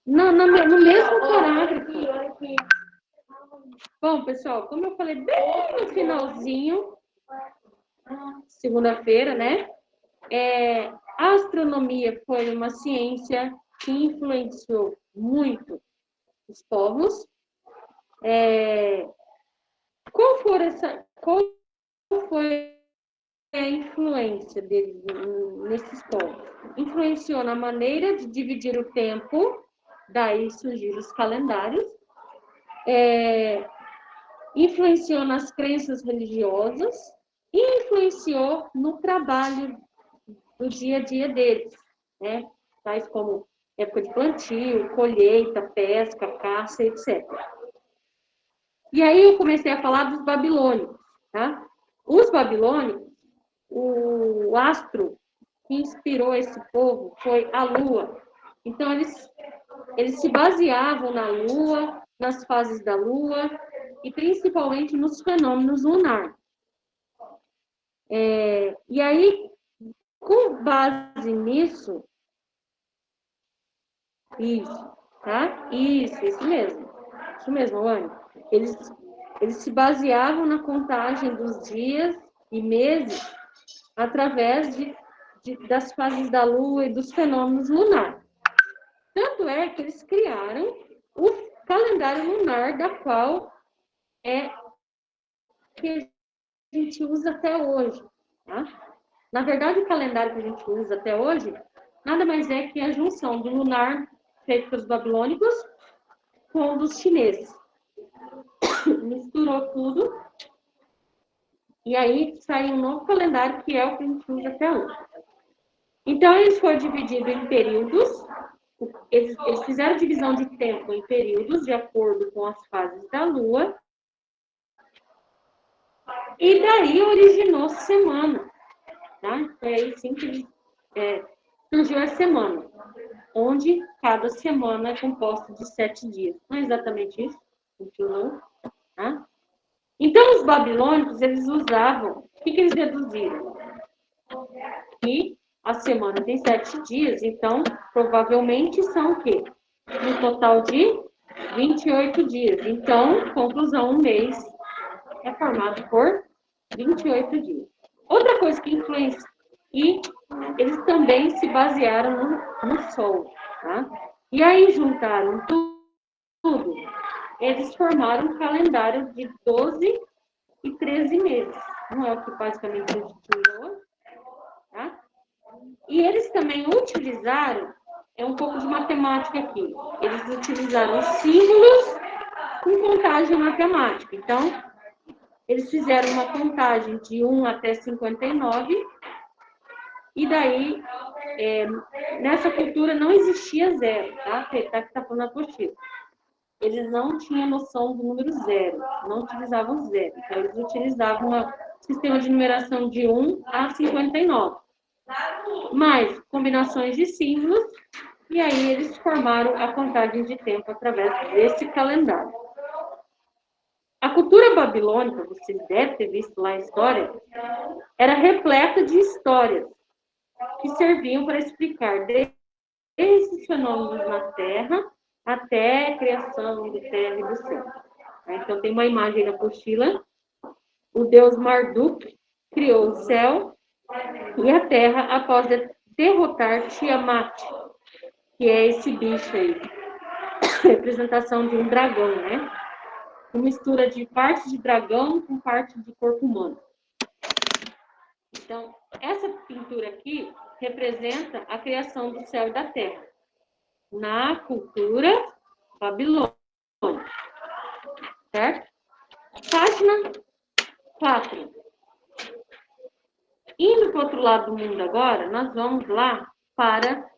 Não, no mesmo parágrafo. Bom, pessoal, como eu falei bem no finalzinho, segunda-feira, né? A astronomia foi uma ciência que influenciou muito os povos. Qual foi a influência deles nesses povos? Influenciou na maneira de dividir o tempo, daí surgiram os calendários, influenciou nas crenças religiosas e influenciou no trabalho do dia a dia deles, né? Tais como época de plantio, colheita, pesca, caça, etc. E aí eu comecei a falar dos babilônicos, tá? Os babilônicos, o astro que inspirou esse povo foi a Lua. Então, eles se baseavam na Lua, nas fases da Lua e principalmente nos fenômenos lunares. E aí, com base nisso, isso, tá? Isso mesmo. Isso mesmo, Anne. Eles se baseavam na contagem dos dias e meses através das fases da Lua e dos fenômenos lunares. Tanto é que eles criaram o calendário lunar, da qual que a gente usa até hoje. Tá? Na verdade, o calendário que a gente usa até hoje nada mais é que a junção do lunar feito pelos babilônicos com o dos chineses. Misturou tudo e aí saiu um novo calendário que é o que a gente usa até hoje. Então, eles foram divididos em períodos. Eles fizeram divisão de tempo em períodos de acordo com as fases da Lua. E daí originou semana. Tá? Foi aí sim que surgiu a semana, onde cada semana é composta de 7 dias. Não é exatamente isso? Continuou. Tá? Então, os babilônicos, eles usavam... O que eles deduziram? Que a semana tem 7 dias, então, provavelmente são o quê? Um total de 28 dias. Então, conclusão, um mês é formado por 28 dias. Outra coisa que influencia, e eles também se basearam no Sol, tá? E aí juntaram tudo. Eles formaram um calendário de 12 e 13 meses. Não é o que basicamente a gente usa hoje, tá? E eles também utilizaram, um pouco de matemática aqui, eles utilizaram símbolos com contagem matemática. Então, eles fizeram uma contagem de 1 até 59, e daí, nessa cultura não existia zero, tá? Que tá falando a apostila. Eles não tinham noção do número zero, não utilizavam zero. Então, eles utilizavam um sistema de numeração de 1 a 59. Mais combinações de símbolos, e aí eles formaram a contagem de tempo através desse calendário. A cultura babilônica, vocês devem ter visto lá a história, era repleta de histórias que serviam para explicar desde os fenômenos na Terra até a criação de terra e do céu. Então, tem uma imagem na apostila. O deus Marduk criou o céu e a terra após derrotar Tiamat, que é esse bicho aí, representação de um dragão, né? Uma mistura de parte de dragão com parte de corpo humano. Então, essa pintura aqui representa a criação do céu e da terra na cultura babilônica, certo? Página 4. Indo para o outro lado do mundo agora, nós vamos lá para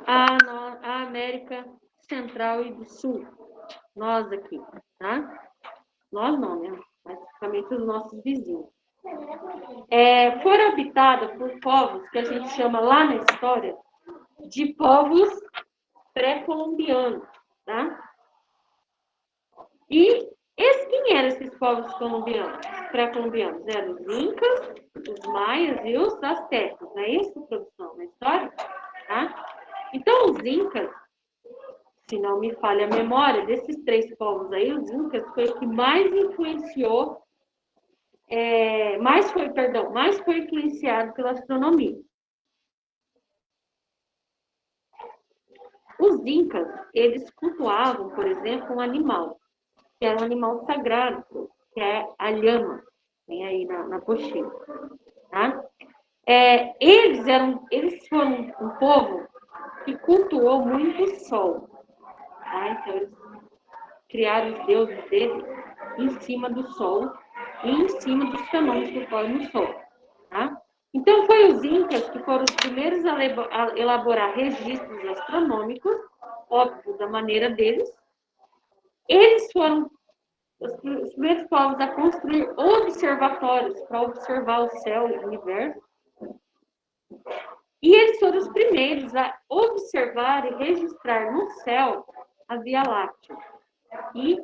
a América Central e do Sul. Nós aqui, tá? Nós não, né? Basicamente os nossos vizinhos. Foram habitadas por povos que a gente chama lá na história de povos pré-colombianos, tá? E quem eram esses povos pré-colombianos? Eram os incas, os maias e os astecas. Não é isso, produção, na história? Tá? Então, os incas, se não me falha a memória, desses 3 povos aí, os incas foi o que mais influenciou, mais foi influenciado pela astronomia. Os incas, eles cultuavam, por exemplo, um animal, que era um animal sagrado, que é a lhama, tem aí na apostila, tá? Eles foram um povo que cultuou muito o sol, tá? Então, eles criaram os deuses deles em cima do sol e em cima dos fenômenos que ocorrem no sol, tá? Então, foi os incas que foram os primeiros a elaborar registros astronômicos, óbvio, da maneira deles. Eles foram os primeiros povos a construir observatórios para observar o céu e o universo. E eles foram os primeiros a observar e registrar no céu a Via Láctea. E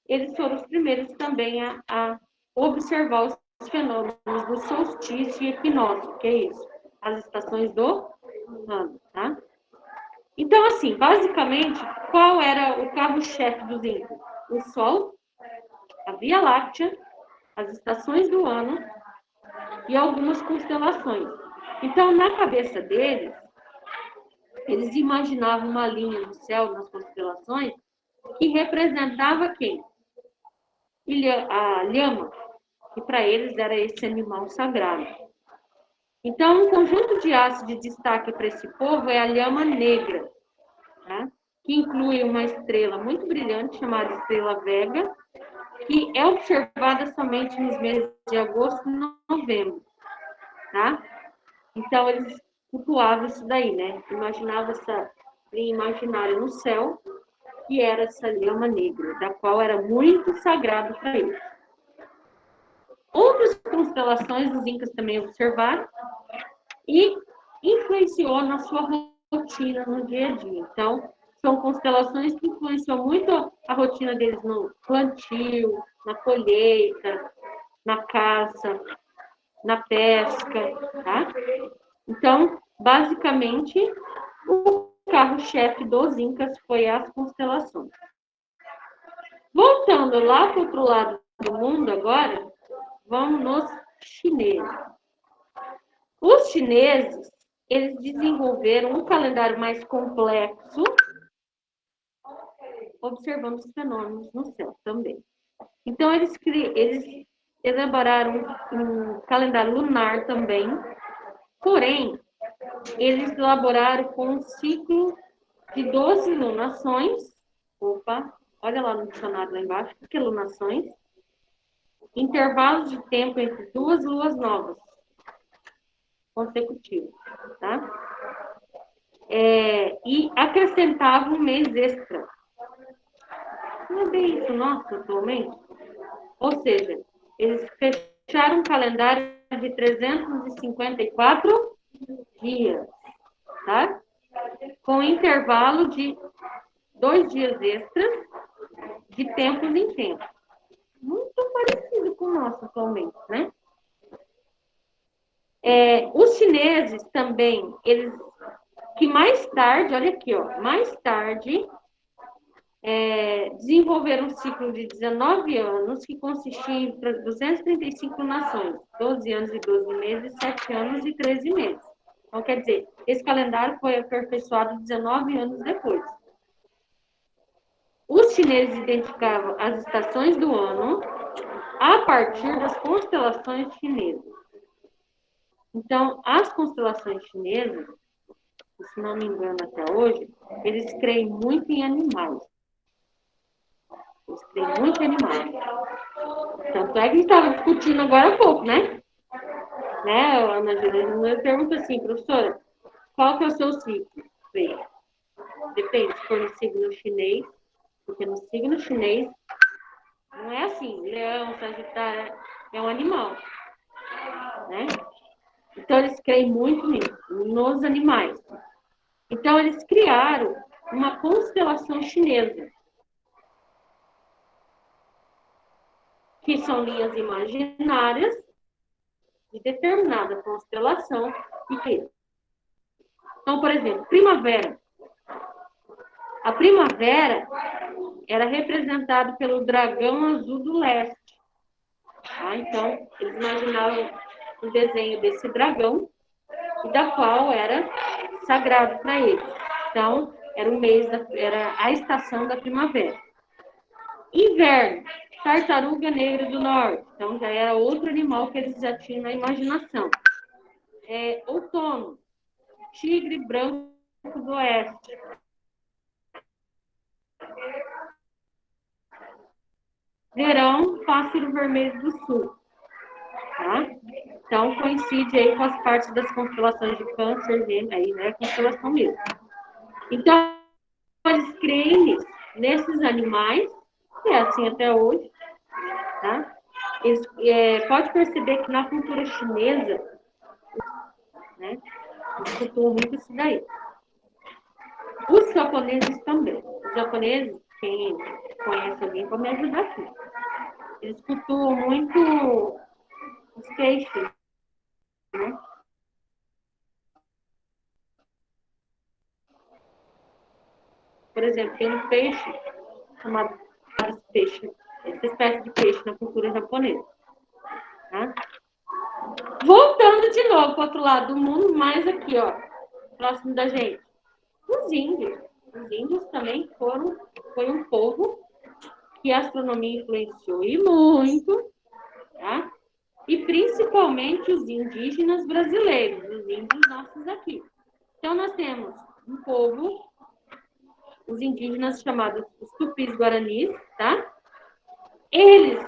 eles foram os primeiros também a observar os fenômenos do solstício e equinócio, que é isso, as estações do ano, tá? Então, assim, basicamente, qual era o carro-chefe dos incas? O Sol, a Via Láctea, as estações do ano e algumas constelações. Então, na cabeça deles, eles imaginavam uma linha no céu, nas constelações, que representava quem? A lhama, que para eles era esse animal sagrado. Então, um conjunto de astros de destaque para esse povo é a lhama negra, tá? Que inclui uma estrela muito brilhante chamada estrela Vega, que é observada somente nos meses de agosto e novembro, tá? Então, eles cultuavam isso daí, né? Imaginavam essa linha imaginária no céu, que era essa lhama negra, da qual era muito sagrado para eles. Outras constelações os incas também observaram e influenciou na sua rotina no dia a dia. Então, são constelações que influenciam muito a rotina deles no plantio, na colheita, na caça, na pesca, tá? Então, basicamente, o carro-chefe dos incas foi as constelações. Voltando lá para o outro lado do mundo agora, vamos nos chineses. Os chineses, eles desenvolveram um calendário mais complexo, observando os fenômenos no céu também. Então, eles elaboraram um calendário lunar também, porém, eles elaboraram com um ciclo de 12 lunações. Opa, olha lá no dicionário lá embaixo, o que é lunações? Intervalos de tempo entre 2 luas novas consecutivos, tá? E acrescentava um mês extra. Não é bem isso nosso atualmente? Ou seja, eles fecharam um calendário de 354 dias, tá? Com intervalo de 2 dias extras, de tempos em tempos. Muito parecido com o nosso atualmente, né? Os chineses também, eles que mais tarde, olha aqui, ó, mais tarde desenvolveram um ciclo de 19 anos que consistia em 235 nações, 12 anos e 12 meses, 7 anos e 13 meses. Então, quer dizer, esse calendário foi aperfeiçoado 19 anos depois. Os chineses identificavam as estações do ano a partir das constelações chinesas. Então, as constelações chinesas, se não me engano até hoje, eles creem muito em animais. Eles creem muito em animais. Tanto é que a gente estava discutindo agora há pouco, né? Ana Júlia, eu pergunto assim, professora, qual que é o seu signo? Depende, se for no signo chinês, porque no signo chinês não é assim, leão, sagitário, é um animal, né? Então, eles creem muito nisso, nos animais. Então, eles criaram uma constelação chinesa, que são linhas imaginárias de determinada constelação e que. Então, por exemplo, primavera. A primavera era representada pelo dragão azul do leste. Tá? Então, eles imaginavam o desenho desse dragão, e da qual era sagrado para eles. Então, era a estação da primavera. Inverno, tartaruga negra do norte. Então, já era outro animal que eles já tinham na imaginação. Outono, tigre branco do oeste. Verão, pássaro vermelho do sul. Tá? Então, coincide aí com as partes das constelações de Câncer, aí, né? Constelação mesmo. Então, eles creem nesses animais, que é assim até hoje, tá? Pode perceber que na cultura chinesa, né? Eles cultuam muito isso daí. Os japoneses também. Os japoneses, quem conhece alguém, pode me ajudar aqui. Eles cultuam muito os peixes, né? Por exemplo, tem um peixe chamado peixe, essa espécie de peixe na cultura japonesa. Tá? Voltando de novo para o outro lado do mundo, mais aqui, ó, próximo da gente. Os índios. Os índios também foi um povo que a astronomia influenciou e muito, tá? E principalmente os indígenas brasileiros, os índios nossos aqui. Então, nós temos um povo, os indígenas chamados os tupis-guaranis, tá? Eles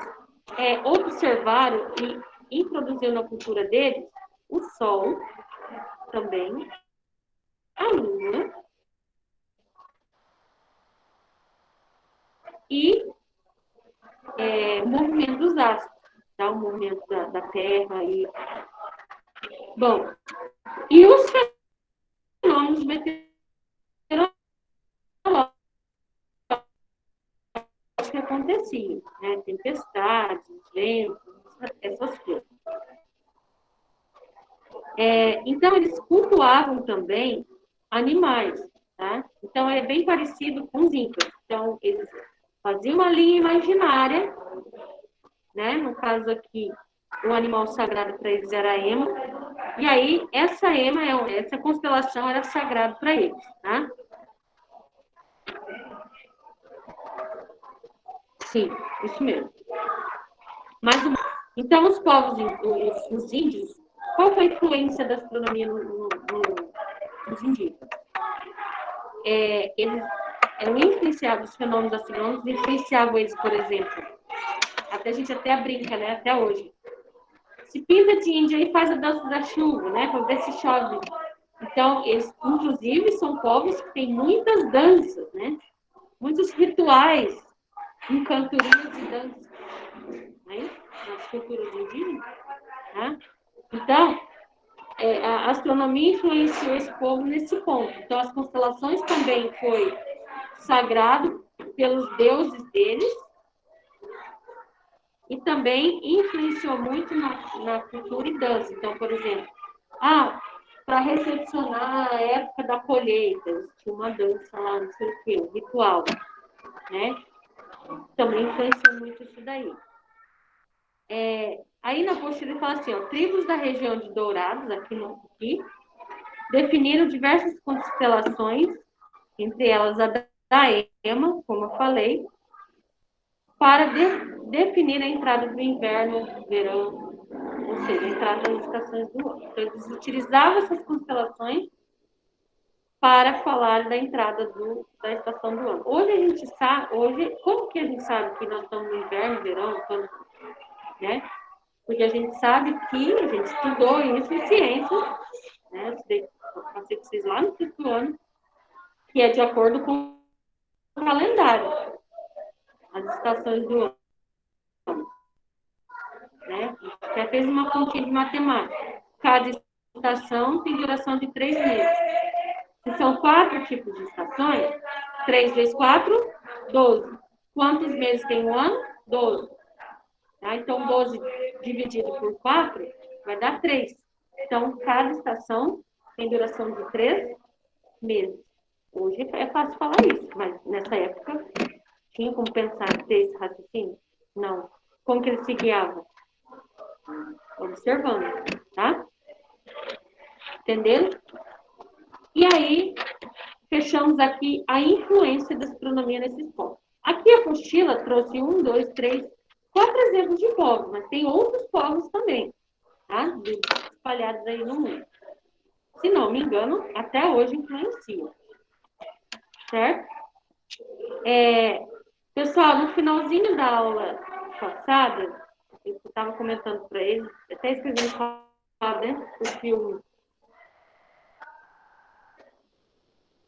observaram e introduziram na cultura deles o Sol também, a Lua e o movimento dos astros, tá? O movimento da Terra. Bom, e os fenômenos meteorológicos que aconteciam, né? Tempestades, ventos, essas coisas. Então, eles cultuavam também animais, tá? Então, é bem parecido com os incas. Então, eles faziam uma linha imaginária, né? No caso aqui, o animal sagrado para eles era a ema. E aí, essa constelação era sagrada para eles, tá? Sim, isso mesmo. Então, os povos, os índios, qual foi a influência da astronomia nos indígenas? Eles eram influenciados, os fenômenos astronômicos influenciavam eles, por exemplo, a gente até brinca, né, até hoje. Se pinta de índio aí, faz a dança da chuva, né, para ver se chove. Então, eles, inclusive, são povos que têm muitas danças, né, muitos rituais, cantorias e danças, né, nas culturas indígenas, né? Então, a astronomia influenciou esse povo nesse ponto. Então, as constelações também foi sagrado pelos deuses deles e também influenciou muito na cultura e dança. Então, por exemplo, para recepcionar a época da colheita, tinha uma dança lá, não sei o quê, um ritual, né? Também influenciou muito isso daí. Aí na postura ele fala assim, ó, tribos da região de Dourados, aqui definiram diversas constelações, entre elas a da EMA, como eu falei, para definir a entrada do inverno, verão, ou seja, a entrada das estações do ano. Então, eles utilizavam essas constelações para falar da entrada da estação do ano. Hoje a gente sabe, como que a gente sabe que nós estamos no inverno, verão, outono, né? Porque a gente sabe que a gente estudou isso em ciências, né? Eu passei com vocês lá no sexto ano, que é de acordo com o calendário, as estações do ano. Né? Já fez uma continha de matemática. Cada estação tem duração de 3 meses. Se são 4 tipos de estações, 3 vezes 4, 12. Quantos meses tem um ano? 12. Tá? Então, 12 dividido por 4 vai dar 3. Então, cada estação tem duração de 3 meses. Hoje é fácil falar isso, mas nessa época tinha como pensar ter esse raciocínio? Não. Como que eles se guiavam? Observando, tá? Entenderam? E aí, fechamos aqui a influência da astronomia nesses povos. Aqui a apostila trouxe 1, 2, 3, 4 exemplos de povos, mas tem outros povos também, tá? Espalhados aí no mundo. Se não me engano, até hoje influenciam. Certo? Pessoal, no finalzinho da aula passada, eu estava comentando para eles, até escrevi no dentro do filme.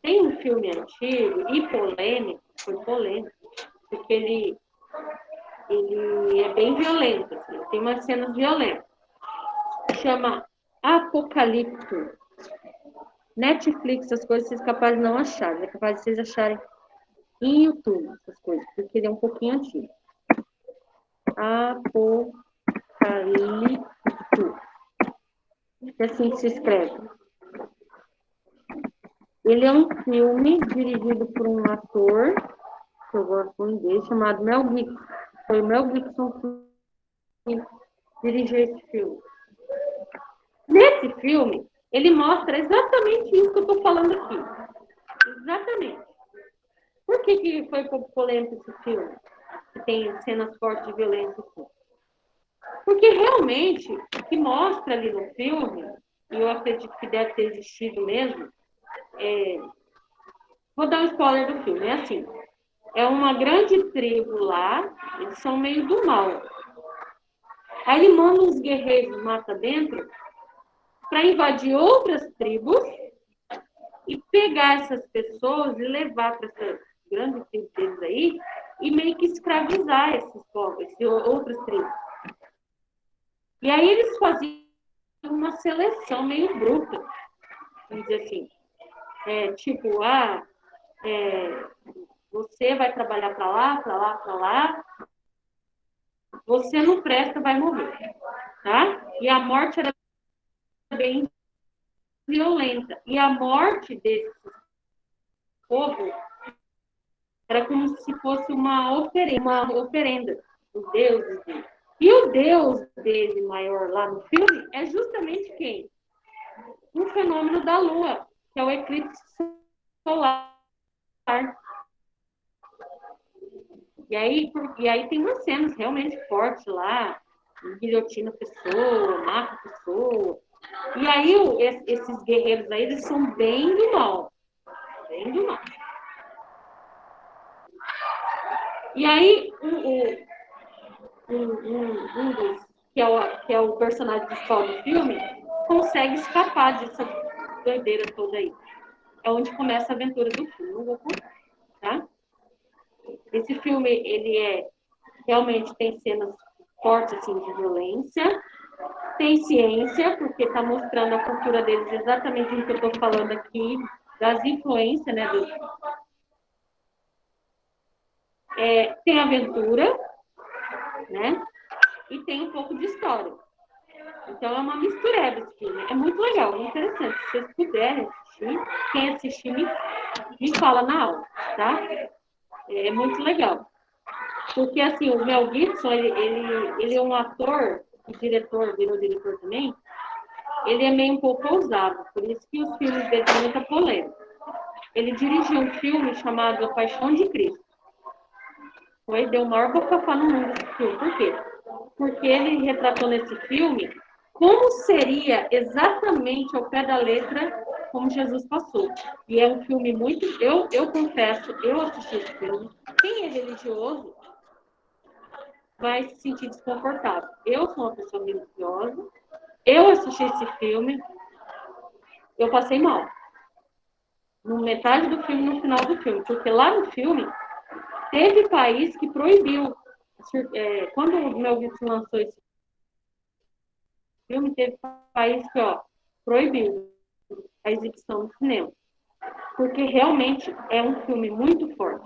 Tem um filme antigo e polêmico, foi polêmico, porque ele é bem violento, assim, tem umas cenas violentas. Chama Apocalipto. Netflix, essas coisas vocês capazes de não acharem, é capaz de vocês acharem em YouTube, essas coisas, porque ele é um pouquinho antigo. Apocalipto. É assim que se escreve. Ele é um filme dirigido por um ator, que eu gosto muito dele, chamado Mel Gibson. Foi o Mel Gibson que dirigiu esse filme. Nesse filme, ele mostra exatamente isso que eu estou falando aqui. Exatamente. Por que foi polêmico esse filme? Que tem cenas fortes de violência assim? Porque realmente, o que mostra ali no filme, e eu acredito que deve ter existido mesmo, vou dar um spoiler do filme, é assim, é uma grande tribo lá, eles são meio do mal. Aí ele manda uns guerreiros mata dentro para invadir outras tribos e pegar essas pessoas e levar para essa grande tribo deles aí e meio que escravizar esses povos, essas outras tribos. E aí eles faziam uma seleção meio bruta, vamos dizer assim. Tipo, você vai trabalhar para lá, para lá, para lá, você não presta, vai morrer, tá? E a morte era bem violenta. E a morte desse povo era como se fosse uma oferenda dos deuses dele. E o deus dele maior lá no filme é justamente quem? Um fenômeno da Lua, que é o eclipse solar. E aí tem umas cenas realmente fortes lá, guilhotina a pessoa, mata a pessoa. E aí esses guerreiros aí, eles são bem do mal. Bem do mal. E aí um dos, que é o personagem principal do filme, consegue escapar dessa doideira toda aí. É onde começa a aventura do filme. Não vou contar, tá? Esse filme, ele realmente tem cenas fortes, assim, de violência. Tem ciência, porque está mostrando a cultura deles exatamente o que eu estou falando aqui, das influências, né? Tem aventura, né? E tem um pouco de história. Então é uma mistureba esse filme. É muito legal, muito interessante. Se vocês puderem assistir, quem assistir me fala na aula, tá? É muito legal. Porque assim, o Mel Gibson, ele é um ator, e diretor, virou diretor também, ele é meio um pouco ousado, por isso que os filmes dele têm muita polêmica. Ele dirigiu um filme chamado A Paixão de Cristo. Deu o maior bafafá no mundo esse filme. Por quê? Porque ele retratou nesse filme como seria exatamente ao pé da letra como Jesus passou. E é um filme muito... Eu confesso, eu assisti esse filme. Quem é religioso vai se sentir desconfortável. Eu sou uma pessoa religiosa. Eu assisti esse filme. Eu passei mal. No metade do filme, no final do filme. Porque lá no filme, teve país que proibiu. Quando o Mel Gibson lançou esse filme, teve país que proibiu a exibição no cinema. Porque realmente é um filme muito forte.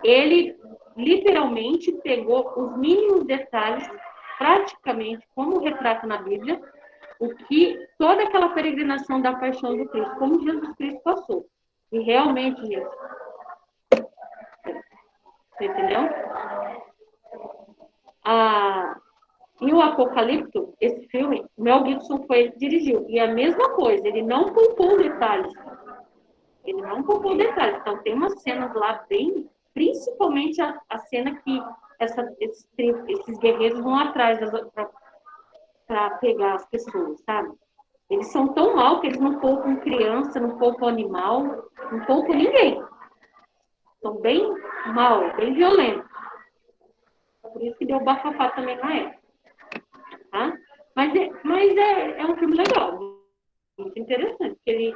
Ele literalmente pegou os mínimos detalhes, praticamente como retrata na Bíblia, o que toda aquela peregrinação da paixão do Cristo, como Jesus Cristo passou. E realmente, gente, você entendeu? E o Apocalipto, esse filme, Mel Gibson foi ele que dirigiu. E a mesma coisa, ele não poupou detalhes. Ele não poupou detalhes. Então, tem umas cenas lá bem... Principalmente a cena que esses guerreiros vão atrás para pegar as pessoas, sabe? Eles são tão mal que eles não poupam criança, não poupam animal, não poupam ninguém. São bem mal, bem violentos. Por isso que deu bafafá também na época. Tá? Mas é um filme legal, muito interessante, porque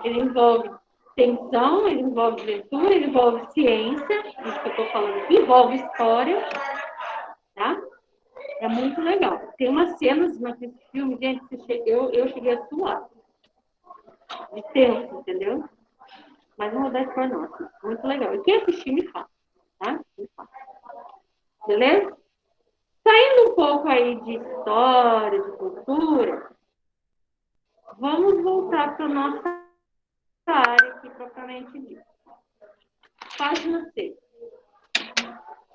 ele envolve tensão, ele envolve aventura, ele envolve ciência, isso que eu estou falando, envolve história, tá? É muito legal. Tem umas cenas nesse filme, gente, eu cheguei a suar. De tenso, entendeu? Mas não vou dar spoiler, não. Assim, muito legal. E quem assistir, me fala, tá? Me fala. Beleza? Saindo um pouco aí de história, de cultura, vamos voltar para a nossa área aqui, propriamente dita. Página 6.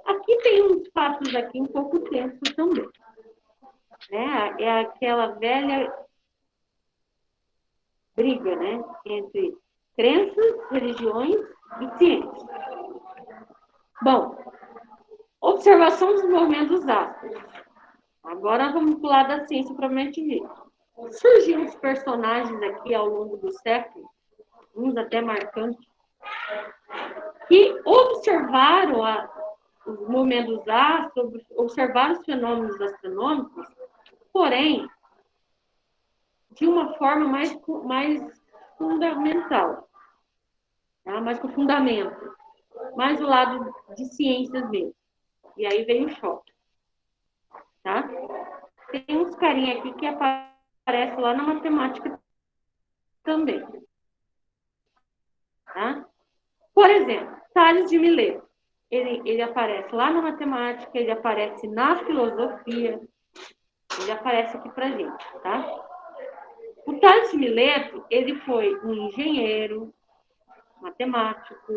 Aqui tem uns fatos aqui um pouco tensos também. Né? É aquela velha briga, né? Entre crenças, religiões e ciência. Bom, observação dos movimentos dos astros. Agora vamos pular da ciência propriamente dita. Surgiram os personagens aqui ao longo do século, uns até marcantes, que observaram os movimentos dos astros, observaram os fenômenos astronômicos, porém, de uma forma mais fundamental, tá? Mais com fundamento, mais do lado de ciências mesmo. E aí veio o choque. Tá? Tem uns carinha aqui que aparecem lá na matemática também. Tá? Por exemplo, Tales de Mileto. Ele aparece lá na matemática, ele aparece na filosofia, ele aparece aqui pra gente, tá? O Tales de Mileto, ele foi um engenheiro, matemático,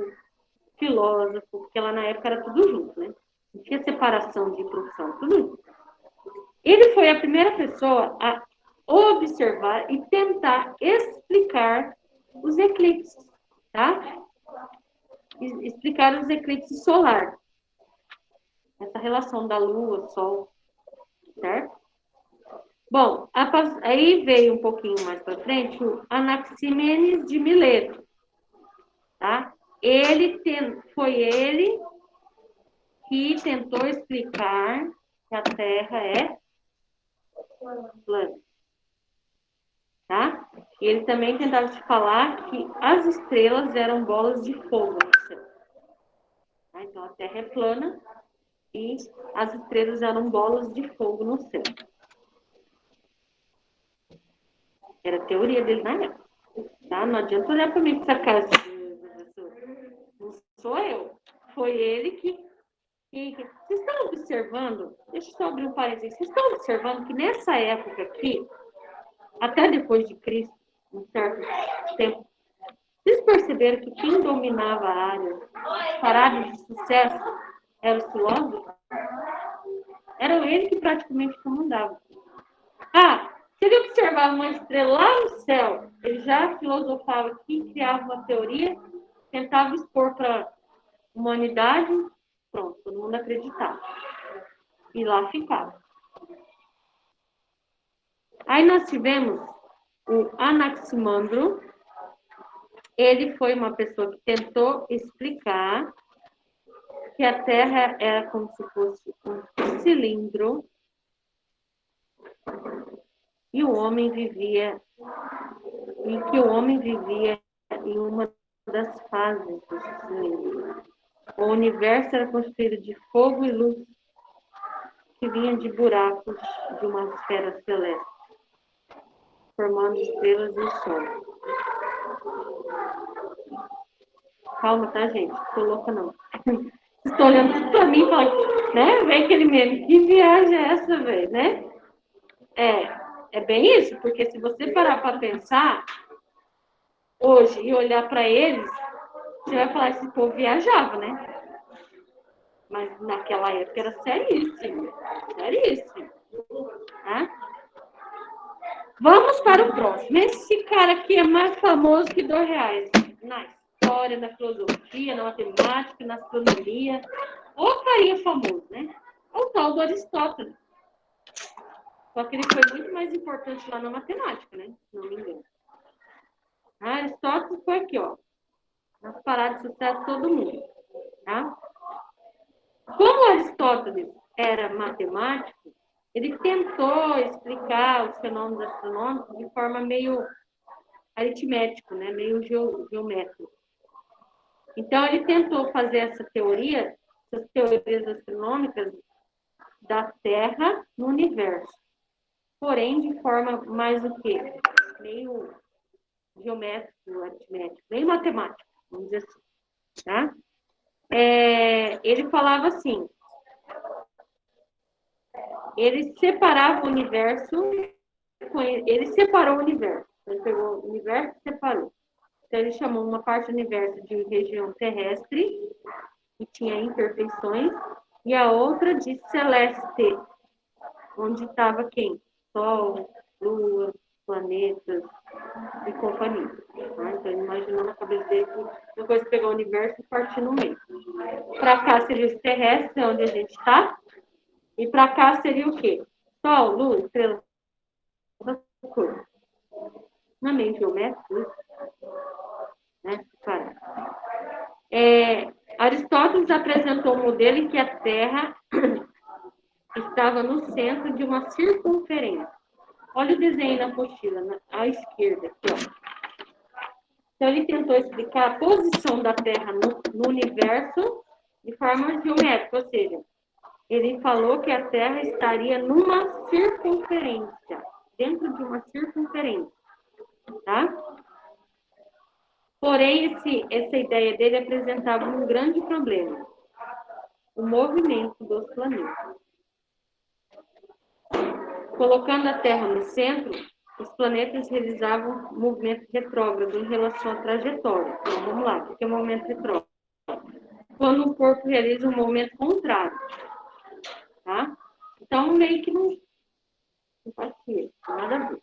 filósofo, porque lá na época era tudo junto, né? Não tinha separação de profissão, tudo junto. Ele foi a primeira pessoa a observar e tentar explicar os eclipses, tá? Explicar os eclipses solares. Essa relação da Lua, Sol, certo? Bom, aí veio um pouquinho mais para frente o Anaximenes de Mileto, tá? Foi ele que tentou explicar que a Terra é plana, tá? E ele também tentava te falar que as estrelas eram bolas de fogo no céu. Tá? Então a Terra é plana e as estrelas eram bolas de fogo no céu. Era a teoria dele na época. Tá? Não adianta olhar para mim com essa cara de professor. Não sou eu. Foi ele que. Vocês estão observando? Deixa eu só abrir um parênteses. Vocês estão observando que nessa época aqui, até depois de Cristo, um certo tempo, vocês perceberam que quem dominava a área, parada de sucesso, eram os filósofos? Era ele que praticamente comandava. Se ele observava uma estrela lá no céu, ele já filosofava aqui, criava uma teoria, tentava expor para a humanidade, pronto, todo mundo acreditava. E lá ficava. Aí nós tivemos o Anaximandro. Ele foi uma pessoa que tentou explicar que a Terra era como se fosse um cilindro e o homem vivia em uma das fases desse cilindro. O universo era construído de fogo e luz que vinha de buracos de uma esfera celeste, formando estrelas e o sol. Calma, tá, gente? Não tô louca, não. Estou olhando tudo pra mim e falando, né? Vem aquele meme. Que viagem é essa, velho, né? É bem isso, porque se você parar para pensar, hoje e olhar para eles, você vai falar que esse povo viajava, né? Mas naquela época era seríssimo. Seríssimo. Tá? Vamos para o próximo. Esse cara aqui é mais famoso que R$ 2 na história, na filosofia, na matemática, na astronomia. Ô carinha famoso, né? O tal do Aristóteles. Só que ele foi muito mais importante lá na matemática, né? Se não me engano. Aristóteles foi aqui, ó. Nas paradas de sucesso todo mundo. Tá? Como Aristóteles era matemático, ele tentou explicar os fenômenos astronômicos de forma meio aritmético, né? Meio geométrico. Então, ele tentou fazer essas teorias astronômicas da Terra no universo. Porém, de forma mais o quê? Meio geométrico, aritmético, meio matemático, vamos dizer assim. Tá? Ele falava assim, ele separava o universo, ele separou o universo. Ele pegou o universo e separou. Então, ele chamou uma parte do universo de região terrestre, que tinha imperfeições, e a outra de celeste, onde estava quem? Sol, Lua, planetas e companhia. Tá? Então, ele imaginou na cabeça dele que depois de pegar o universo e partir no meio. Para cá seria os terrestres, onde a gente está, e para cá seria o quê? Sol, Lua, estrela, coisa. Não é meio geométrico isso? Né? Aristóteles apresentou um modelo em que a Terra estava no centro de uma circunferência. Olha o desenho na apostila, à esquerda, aqui, ó. Então, ele tentou explicar a posição da Terra no universo de forma geométrica, ou seja, ele falou que a Terra estaria numa circunferência, dentro de uma circunferência, tá? Porém, essa ideia dele apresentava um grande problema, o movimento dos planetas. Colocando a Terra no centro, os planetas realizavam movimento retrógrado em relação à trajetória. Então, vamos lá, o que é o movimento retrógrado? Quando o corpo realiza um movimento contrário, tá? Então, meio que não faz nada a ver.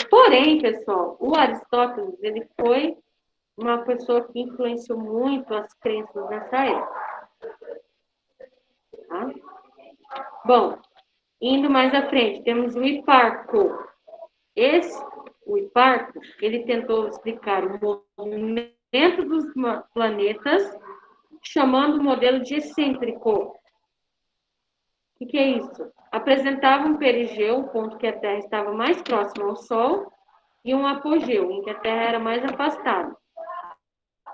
Porém, pessoal, o Aristóteles, ele foi uma pessoa que influenciou muito as crenças nessa época. Tá? Bom, indo mais à frente, temos o Hiparco. O Hiparco, ele tentou explicar o movimento dos planetas, chamando o modelo de excêntrico. O que é isso? Apresentava um perigeu, um ponto que a Terra estava mais próxima ao Sol, e um apogeu, em que a Terra era mais afastada.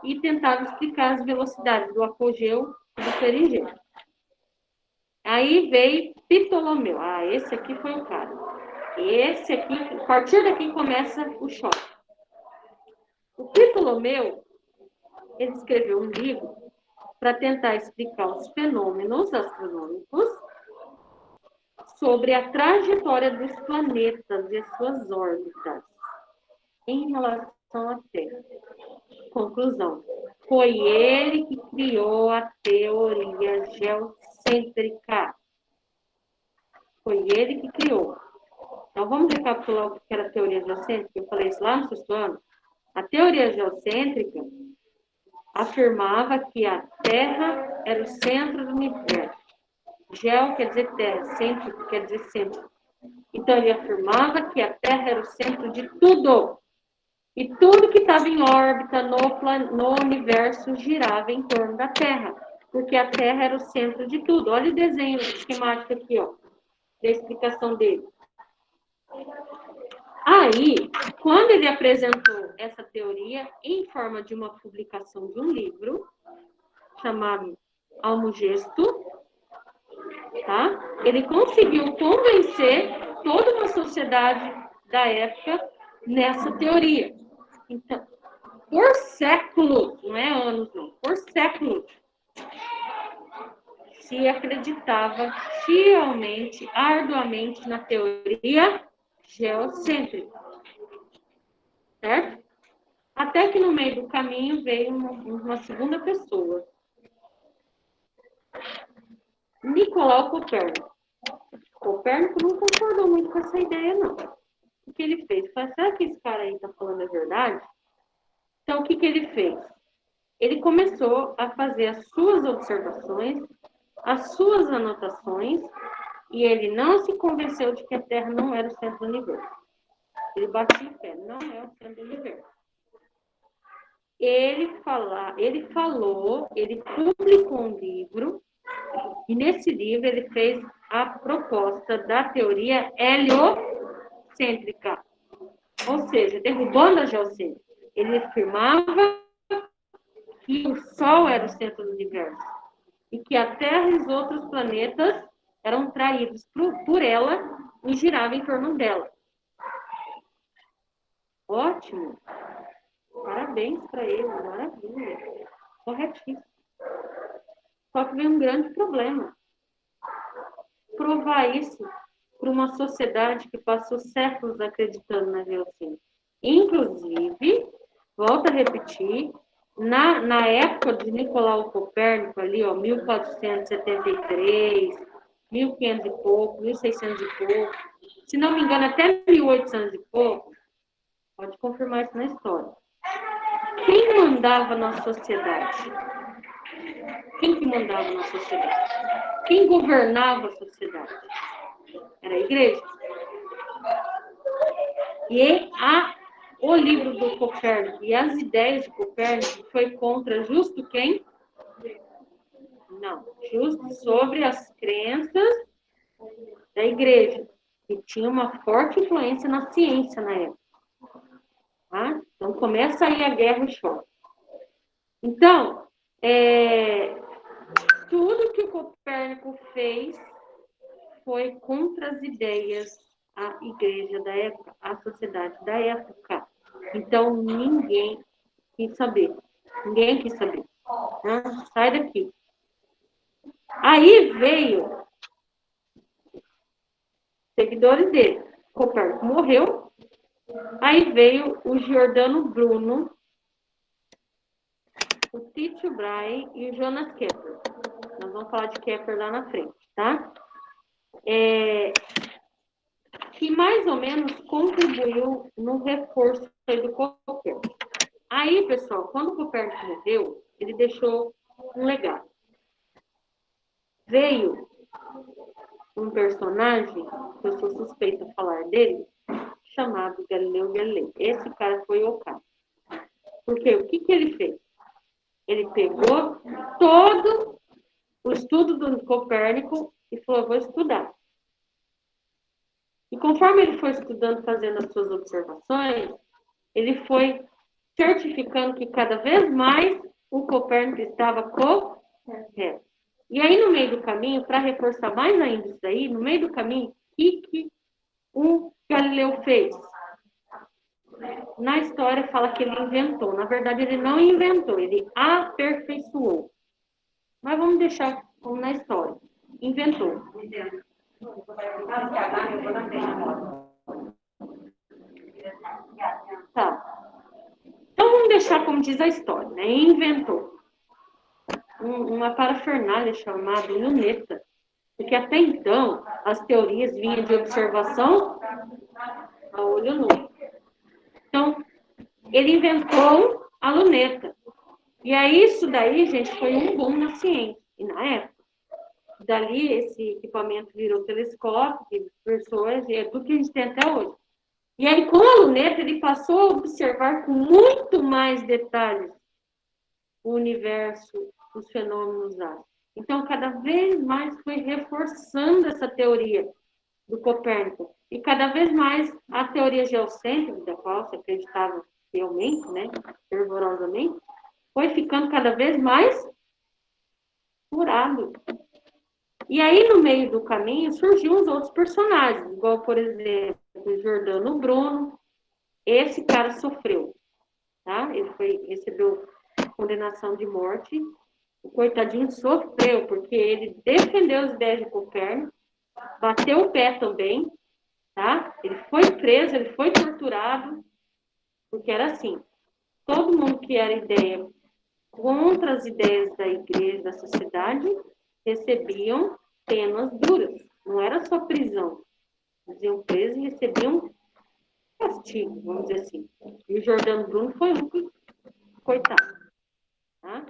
E tentava explicar as velocidades do apogeu e do perigeu. Aí veio Ptolomeu. Esse aqui foi o cara. Esse aqui, a partir daqui começa o choque. O Ptolomeu, ele escreveu um livro para tentar explicar os fenômenos astronômicos sobre a trajetória dos planetas e as suas órbitas em relação à Terra. Conclusão. Foi ele que criou a teoria geocêntrica. Foi ele que criou. Então, vamos recapitular o que era a teoria geocêntrica? Eu falei isso lá no sexto ano. A teoria geocêntrica afirmava que a Terra era o centro do universo. Geo quer dizer terra, cêntrico quer dizer centro. Então, ele afirmava que a Terra era o centro de tudo. E tudo que estava em órbita no universo girava em torno da Terra. Porque a Terra era o centro de tudo. Olha o desenho esquemático aqui, ó, da explicação dele. Aí, quando ele apresentou essa teoria em forma de uma publicação de um livro, chamado Almagesto, tá? Ele conseguiu convencer toda uma sociedade da época nessa teoria. Então, por séculos, não é anos, não, por séculos, se acreditava fielmente, arduamente na teoria geocêntrica. certo? Até que no meio do caminho veio uma segunda pessoa. Nicolau Copérnico. Copérnico não concordou muito com essa ideia, não. O que ele fez? Falei, será que esse cara aí está falando a verdade? Então, o que ele fez? Ele começou a fazer as suas observações, as suas anotações, e ele não se convenceu de que a Terra não era o centro do universo. Ele bateu o pé, não é o centro do universo. Ele publicou um livro, e nesse livro ele fez a proposta da teoria heliocêntrica, ou seja, derrubando a geocêntrica. Ele afirmava que o Sol era o centro do universo e que a Terra e os outros planetas eram traídos por ela e giravam em torno dela. Ótimo! Parabéns para ele, maravilha. Corretíssimo. Só que vem um grande problema. Provar isso para uma sociedade que passou séculos acreditando na geocêntrica. Inclusive, volto a repetir, na época de Nicolau Copérnico, ali, ó, 1473, 1500 e pouco, 1600 e pouco, se não me engano, até 1800 e pouco, pode confirmar isso na história. Quem mandava na sociedade? Quem que mandava na sociedade? Quem governava a sociedade? Era a igreja. E o livro do Copérnico e as ideias de Copérnico foi contra justo quem? Não, justo sobre as crenças da igreja, que tinha uma forte influência na ciência na época. Tá? Então começa aí a guerra e o choque. Então, tudo que o Copérnico fez foi contra as ideias a igreja da época, a sociedade da época. Então, ninguém quis saber. Ninguém quis saber. Né? Sai daqui. Aí veio seguidores dele. Copérnico morreu. Aí veio o Giordano Bruno, o Tycho Brahe e o Jonas Kepler. Nós vamos falar de Kepler lá na frente, tá? Que mais ou menos contribuiu no reforço do Copérnico. Aí, pessoal, quando o Copérnico morreu, ele deixou um legado. Veio um personagem, que eu sou suspeita de falar dele, chamado Galileu Galilei. Esse cara foi o cara. Porque o que ele fez? Ele pegou todo o estudo do Copérnico e falou, vou estudar. E conforme ele foi estudando, fazendo as suas observações, ele foi certificando que cada vez mais o Copérnico estava correto. E aí, no meio do caminho, para reforçar mais ainda isso daí, no meio do caminho, o que o Galileu fez? Na história fala que ele inventou. Na verdade, ele não inventou, ele aperfeiçoou. Mas vamos deixar como na história. Inventou. Tá. Então, vamos deixar como diz a história, né? Inventou. Uma parafernália chamada luneta. Porque até então, as teorias vinham de observação a olho nu. Então, ele inventou a luneta. E aí, isso daí, gente, foi um boom na ciência. E na época, dali, esse equipamento virou telescópio, pessoas, e é tudo que a gente tem até hoje. E aí, com a luneta, ele passou a observar com muito mais detalhes o universo, os fenômenos astros. Então, cada vez mais foi reforçando essa teoria do Copérnico. E cada vez mais a teoria geocêntrica, da qual se acreditava realmente, né, fervorosamente, foi ficando cada vez mais curado. E aí, no meio do caminho, surgiam os outros personagens, igual, por exemplo, o Giordano Bruno. Esse cara sofreu, tá? Ele recebeu condenação de morte. O coitadinho sofreu, porque ele defendeu as ideias de Copérnico, bateu o pé também, tá? Ele foi preso, ele foi torturado, Porque era assim, todo mundo que era ideia contra as ideias da igreja, da sociedade, recebiam penas duras. Não era só prisão. Iam presos e recebiam castigo, vamos dizer assim. E o Jordano Bruno foi um que, coitado. Tá?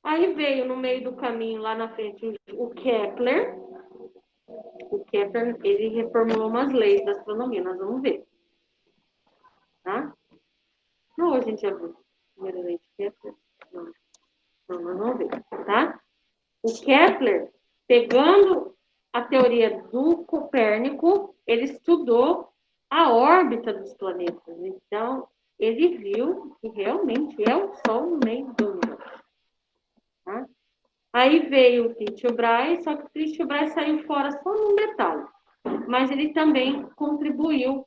Aí veio no meio do caminho, lá na frente, o Kepler. O Kepler, ele reformulou umas leis da astronomia, nós vamos ver. Tá? Não, a gente já viu. Primeira lei de Kepler. Não, nós vamos ver. Tá? O Kepler, pegando a teoria do Copérnico, ele estudou a órbita dos planetas. Então, ele viu que realmente é o Sol no meio do universo. Tá? Aí veio o Tycho Brahe, só que o Tycho Brahe saiu fora só num detalhe. Mas ele também contribuiu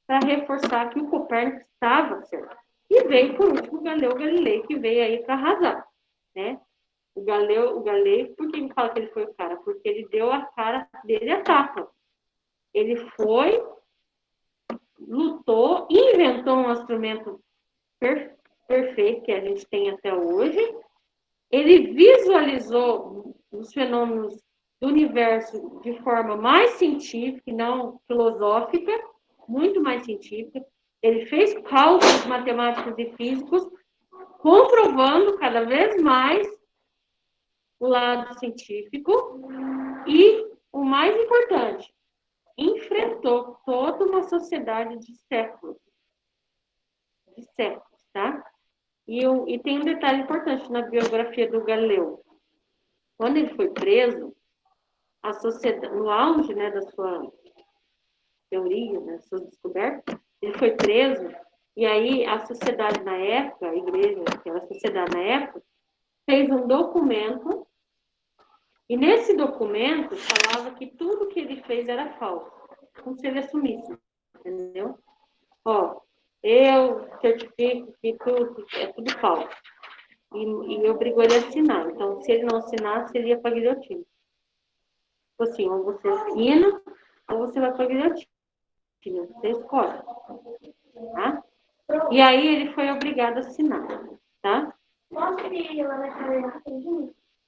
para reforçar que o Copérnico estava certo. E veio, por último, o Galileu Galilei, que veio aí para arrasar. Né? O Galilei, por que me fala que ele foi o cara? Porque ele deu a cara dele a tapa. Ele foi, lutou, inventou um instrumento perfeito que a gente tem até hoje. Ele visualizou os fenômenos do universo de forma mais científica e não filosófica, muito mais científica. Ele fez cálculos matemáticos e físicos, comprovando cada vez mais o lado científico e, o mais importante, enfrentou toda uma sociedade de séculos, tá? E tem um detalhe importante na biografia do Galileu. Quando ele foi preso, a sociedade, no auge, né, da sua teoria, né, suas descobertas, ele foi preso, e aí a sociedade na época, a igreja, aquela sociedade na época, fez um documento, e nesse documento falava que tudo que ele fez era falso, como se ele assumisse, entendeu? Ó, eu certifico que tudo é tudo falso. E obrigou ele a assinar. Então, se ele não assinasse, ele ia para a guilhotina. Tipo assim, ou você assina, ou você vai para a guilhotina. Você escolhe. Tá? E aí ele foi obrigado a assinar. Tá? Posso ir lá na câmera?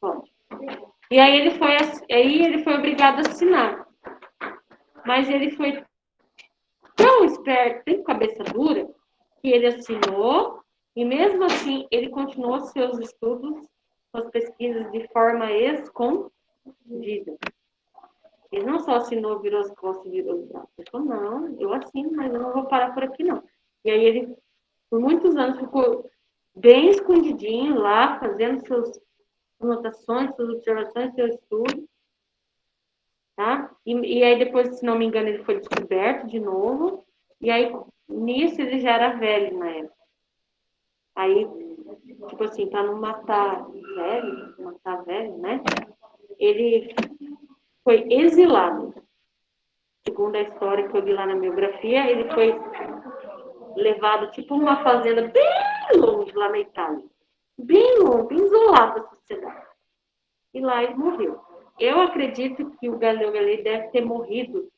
Pode. E aí ele foi obrigado a assinar. Mas ele foi tão esperto, tão cabeça dura, que ele assinou, e mesmo assim ele continuou seus estudos, suas pesquisas de forma escondida. Ele não só assinou, virou as costas e virou os braços. Ele falou, não, eu assino, mas eu não vou parar por aqui, não. E aí ele, por muitos anos, ficou bem escondidinho lá, fazendo suas anotações, suas observações, seu estudo. Tá? E aí depois, se não me engano, ele foi descoberto de novo. E aí, nisso, ele já era velho na época. Aí, tipo assim, para não matar velho, né? Ele foi exilado. Segundo a história que eu vi lá na biografia, ele foi levado tipo uma fazenda bem longe lá na Itália. Bem longe, bem isolado da sociedade. E lá ele morreu. Eu acredito que o Galileu Galilei deve ter morrido,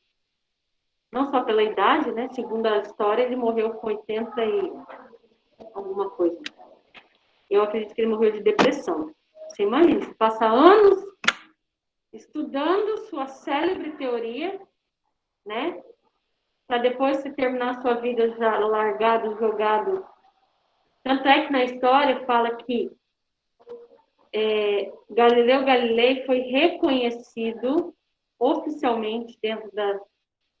não só pela idade, né? Segundo a história, ele morreu com 80 e alguma coisa. Eu acredito que ele morreu de depressão. Você imagina, você passa anos estudando sua célebre teoria, né? Para depois você terminar sua vida já largado, jogado. Tanto é que na história fala que Galileu Galilei foi reconhecido oficialmente dentro da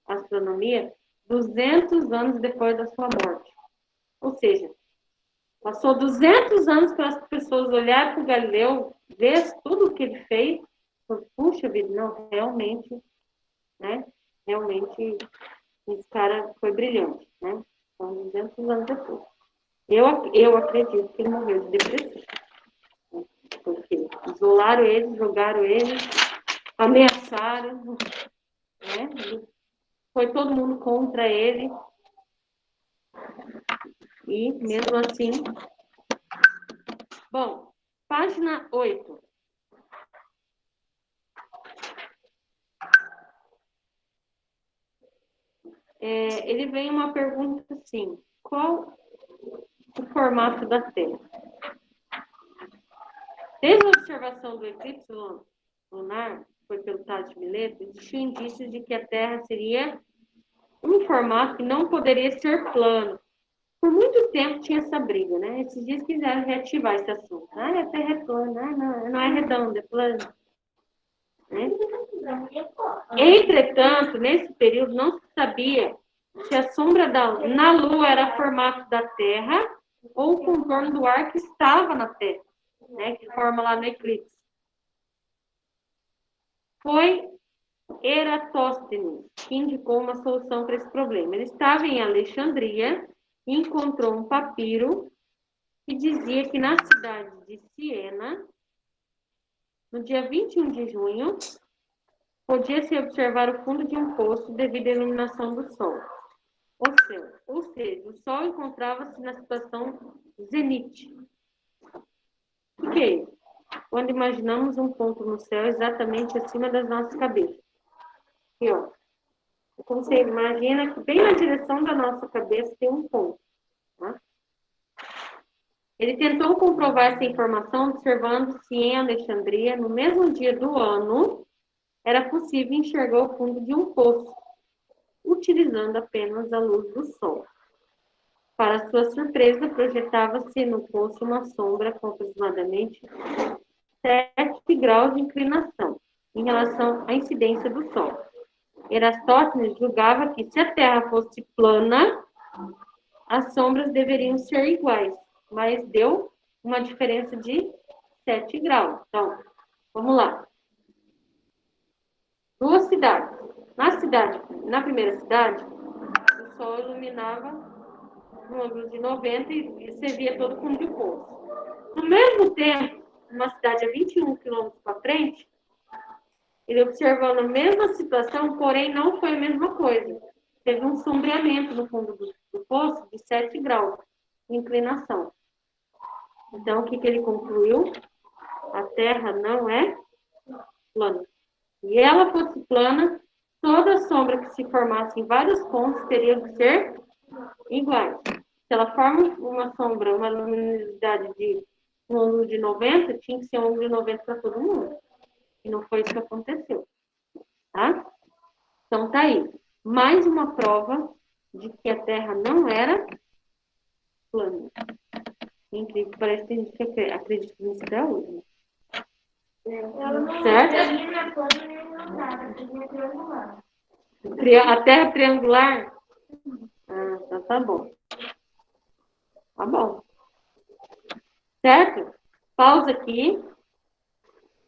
astronomia 200 anos depois da sua morte. Ou seja, passou 200 anos para as pessoas olharem para o Galileu, ver tudo o que ele fez, puxa vida, não, realmente, né? Realmente, esse cara foi brilhante, né? São 200 anos depois. Eu acredito que ele morreu de depressão. Né? Porque isolaram ele, jogaram ele, ameaçaram, né? Foi todo mundo contra ele. E mesmo assim. Bom, página 8. Ele vem uma pergunta assim: qual o formato da Terra. Desde a observação do eclipse lunar, que foi pelo Tales de Mileto, existiam indícios de que a Terra seria um formato que não poderia ser plano. Por muito tempo tinha essa briga, né? Esses dias quiseram reativar esse assunto. Ah, a Terra é plana, não é redonda, é plana. Né? Entretanto, nesse período não se sabia se a sombra na Lua era formato da Terra ou o contorno do ar que estava na Terra, né? Que forma lá no eclipse. Foi Eratóstenes que indicou uma solução para esse problema. Ele estava em Alexandria e encontrou um papiro que dizia que na cidade de Siena, no dia 21 de junho, podia-se observar o fundo de um poço devido à iluminação do Sol. Ou seja, o Sol encontrava-se na situação zenite. O que é isso? Quando imaginamos um ponto no céu exatamente acima das nossas cabeças. Aqui, ó. Como você imagina que bem na direção da nossa cabeça tem um ponto. Tá? Ele tentou comprovar essa informação observando se em Alexandria, no mesmo dia do ano, era possível enxergar o fundo de um poço, utilizando apenas a luz do sol. Para sua surpresa, projetava-se no poço uma sombra com aproximadamente 7 graus de inclinação em relação à incidência do sol. Eratóstenes julgava que se a Terra fosse plana, as sombras deveriam ser iguais, mas deu uma diferença de 7 graus. Então, vamos lá. Duas cidades. Na primeira cidade, o sol iluminava no ângulo de 90 e você via todo o fundo de poço. No mesmo tempo, uma cidade a 21 quilômetros para frente, ele observando a mesma situação, porém não foi a mesma coisa. Teve um sombreamento no fundo do poço de 7 graus de inclinação. Então, o que ele concluiu? A Terra não é plana. Se ela fosse plana, toda sombra que se formasse em vários pontos teria que ser iguais. Se ela forma uma sombra, uma luminosidade de um ângulo de 90, tinha que ser um ângulo de 90 para todo mundo. E não foi isso que aconteceu. Tá? Então, tá aí. Mais uma prova de que a Terra não era plana. Incrível, parece que a gente acredita nisso até hoje. Certo? A Terra triangular? Ah, então tá bom. Tá bom. Certo? Pausa aqui.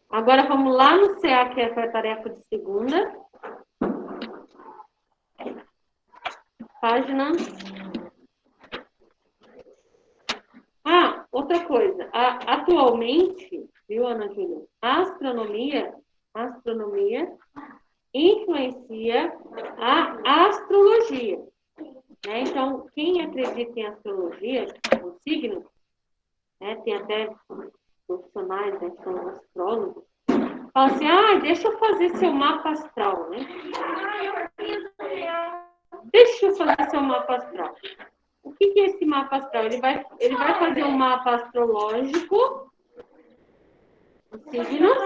Agora vamos lá no CA, que é a tarefa de segunda. Página. Ah, outra coisa. Atualmente, viu, Ana Júlia? A astronomia influencia a astrologia. Né? Então, quem acredita em astrologia, o signo, né, tem até profissionais, né, que são astrólogos, falam assim, deixa eu fazer seu mapa astral, né? Deixa eu fazer seu mapa astral. O que é esse mapa astral? Ele vai fazer um mapa astrológico, signos,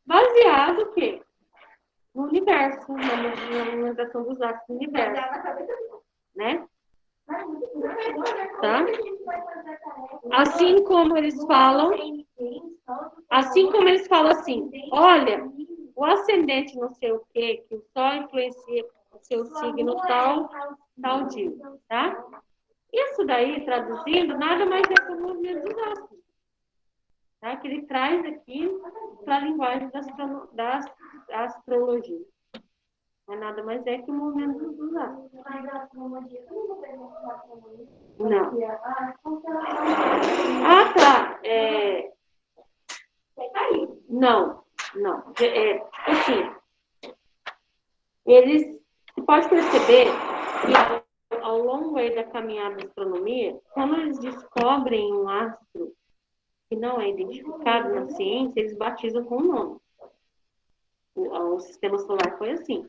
baseado o quê? No universo, na movimentação dos astros do universo. Né? Tá? Assim como eles falam assim, olha, o ascendente não sei o quê, que o Sol influencia o seu signo tal dia, tá? Isso daí, traduzindo, nada mais é que o movimento dos astros, tá? Que ele traz aqui para a linguagem da astrologia. Não é nada mais é que o movimento dos astros. Não. Ah, tá. Não. Assim, você pode perceber que ao longo aí da caminhada da astronomia, quando eles descobrem um astro que não é identificado na ciência, eles batizam com o nome. O sistema solar foi assim.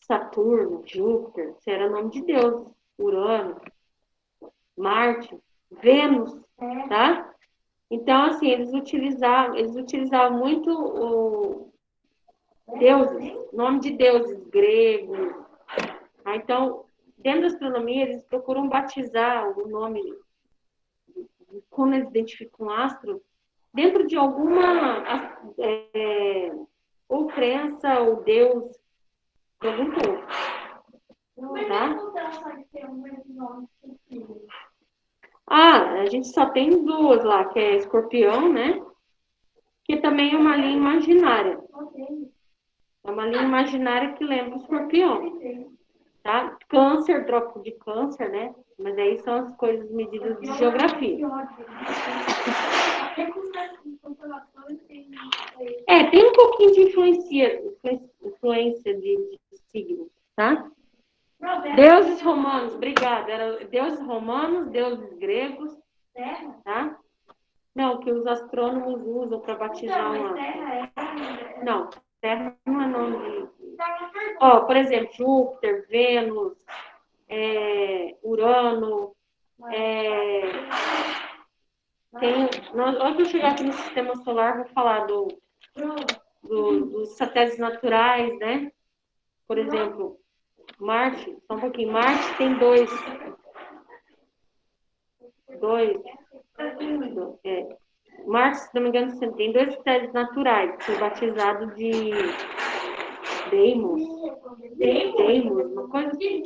Saturno, Júpiter, isso era nome de Deus. Urano, Marte, Vênus, tá? Então, assim, eles utilizavam muito o deuses, nome de deuses gregos. Tá? Então, dentro da astronomia, eles procuram batizar o nome, quando eles identificam um astro, dentro de alguma ou crença ou deus de algum povo. Tá? A gente só tem duas lá, que é Escorpião, né? Que também é uma linha imaginária. É uma linha imaginária que lembra o Escorpião. Tá? Câncer, troco de câncer, né? Mas aí são as coisas medidas de geografia. Tem um pouquinho de influência de signos, tá? Deuses romanos, obrigada. Era deuses romanos, deuses gregos, tá? Não, que os astrônomos usam para batizar um astro. Não, Terra não é nome de... por exemplo, Júpiter, Vênus, Urano, Antes de eu chegar aqui no sistema solar, vou falar dos satélites naturais, né? Por exemplo, Marte, só um pouquinho. Marte tem dois. Marte, se não me engano, tem dois satélites naturais, que foi batizado de Deimos, uma coisa assim.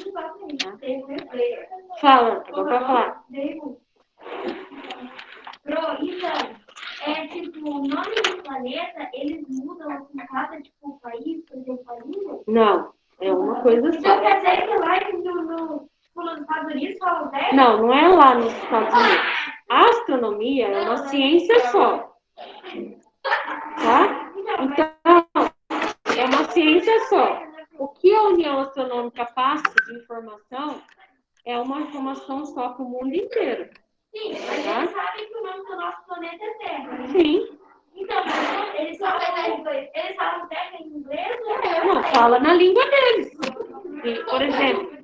Fala, agora vai falar. Tipo, o nome do planeta, eles mudam assim, cada tipo país, por exemplo, país? Não, é uma coisa só. Então quer dizer que lá nos Estados Unidos falam 10? Não, não é lá nos Estados Unidos. A astronomia é uma ciência só. Tá? Então, é uma ciência só. O que a União Astronômica passa de informação é uma informação só para o mundo inteiro. Sim, mas eles sabem que o nome do nosso planeta é Terra. Sim. Então, eles falam Terra em inglês? Não, fala na língua deles. Por exemplo,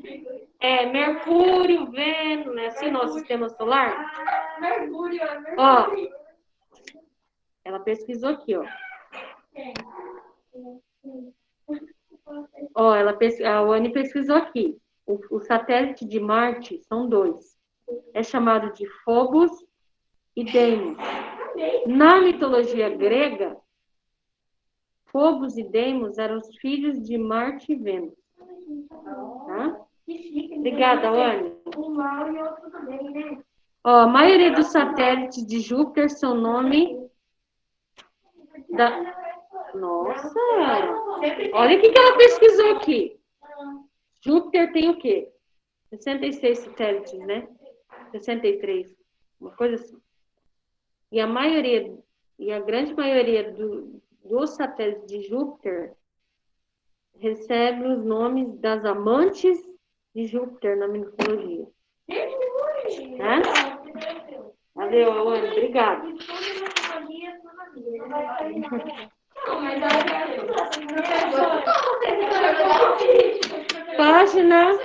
Mercúrio, Vênus, né? Assim, nosso sistema solar. Mercúrio. Ela pesquisou aqui, ó. A Wani pesquisou aqui. O satélite de Marte são dois. É chamado de Phobos e Deimos. Na mitologia grega, Phobos e Deimos eram os filhos de Marte e Vênus. Tá? Obrigada, Wani. A maioria dos satélites de Júpiter são nome da... Nossa! Olha o que ela pesquisou aqui. Júpiter tem o quê? 66 satélites, né? 63, uma coisa assim. E a grande maioria dos satélites de Júpiter recebe os nomes das amantes de Júpiter na mitologia. Né? Valeu, Awane, obrigada. Página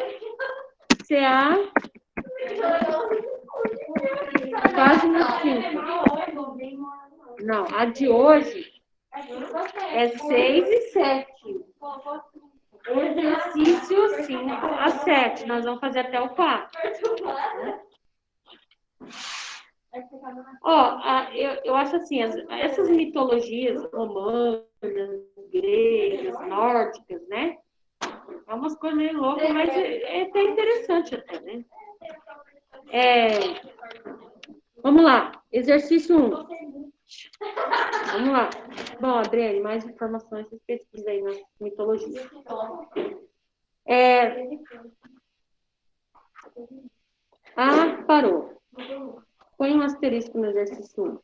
CA, página 5. Não, a de hoje é 6 e 7. Exercício 5 a 7. Nós vamos fazer até o 4. Eu acho assim, essas mitologias romanas, gregas, nórdicas, né? É umas coisas meio loucas, mas é até interessante até, né? Vamos lá, exercício 1. Vamos lá. Bom, Adriane, mais informações, vocês pesquisam aí na mitologia. Parou. Põe um asterisco no exercício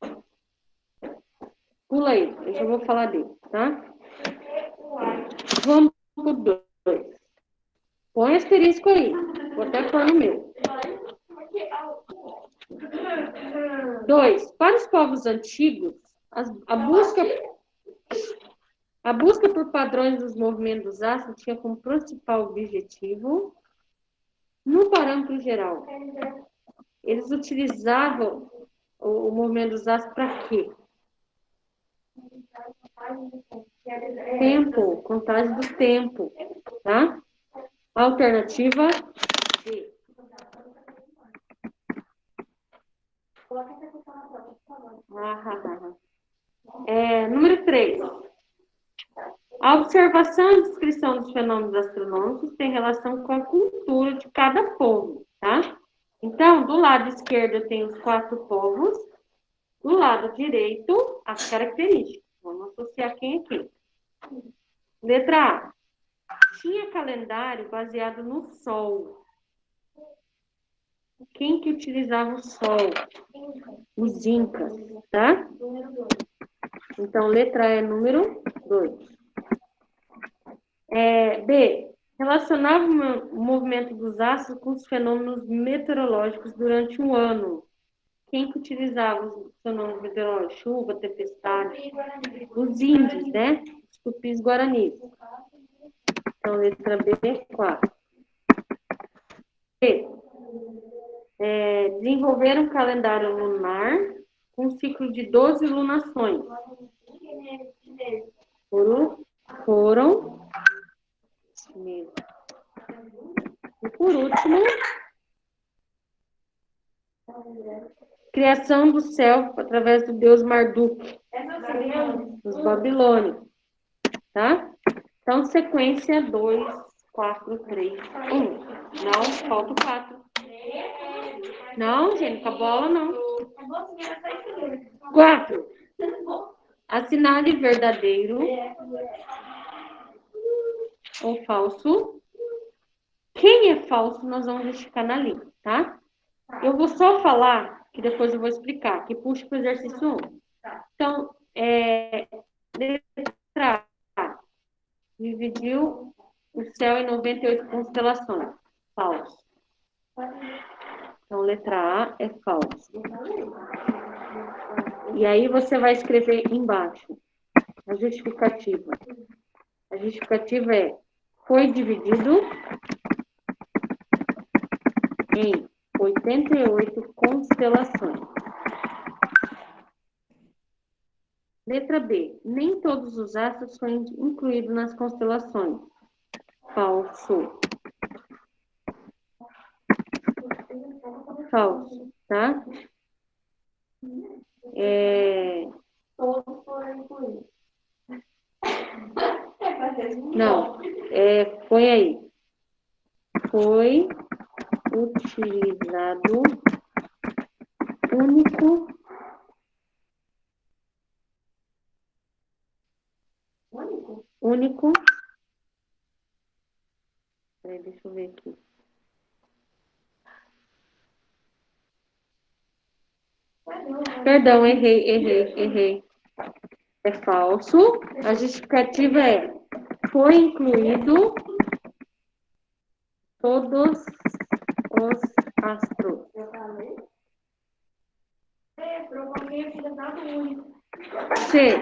1. Pula aí, eu já vou falar dele, tá? Vamos pro 2. Põe asterisco aí. Vou até pôr no meu. 2. Para os povos antigos, a busca por padrões dos movimentos dos astros tinha como principal objetivo, no parâmetro geral, eles utilizavam o movimento dos astros para quê? Tempo, contagem do tempo, tá? Alternativa D. Número 3. A observação e descrição dos fenômenos astronômicos tem relação com a cultura de cada povo, tá? Então, do lado esquerdo eu tenho os 4 povos, do lado direito, as características. Vamos associar quem é quem. Letra A. Tinha calendário baseado no Sol. Quem que utilizava o Sol? Os Incas, tá? Então, letra A é número 2. B. Relacionava o movimento dos astros com os fenômenos meteorológicos durante um ano. Quem que utilizava os fenômenos meteorológicos? Chuva, tempestade. Os índios, né? Os tupis guaranis. Então, letra B, 4. C. Desenvolveram um calendário lunar com um ciclo de 12 lunações. Foram. E por último, criação do céu através do deus Marduk, dos babilônios, tá? Então, sequência 2, 4, 3, 1. Não, falta o 4. Não, gente, com a bola não. 4. Assinale verdadeiro ou falso. Quem é falso, nós vamos justificar na linha, tá? Eu vou só falar, que depois eu vou explicar, que puxa para o exercício 1. Então, letra A. Dividiu o céu em 98 constelações. Falso. Então, letra A é falso. E aí você vai escrever embaixo a justificativa. A justificativa foi dividido em 88 constelações. Letra B. Nem todos os astros são incluídos nas constelações. Falso. Falso, tá? Todos foram incluídos. Não. Põe aí. Foi utilizado único. Peraí, deixa eu ver aqui. Perdão, errei. É falso. A justificativa foi incluído todos os astros. C.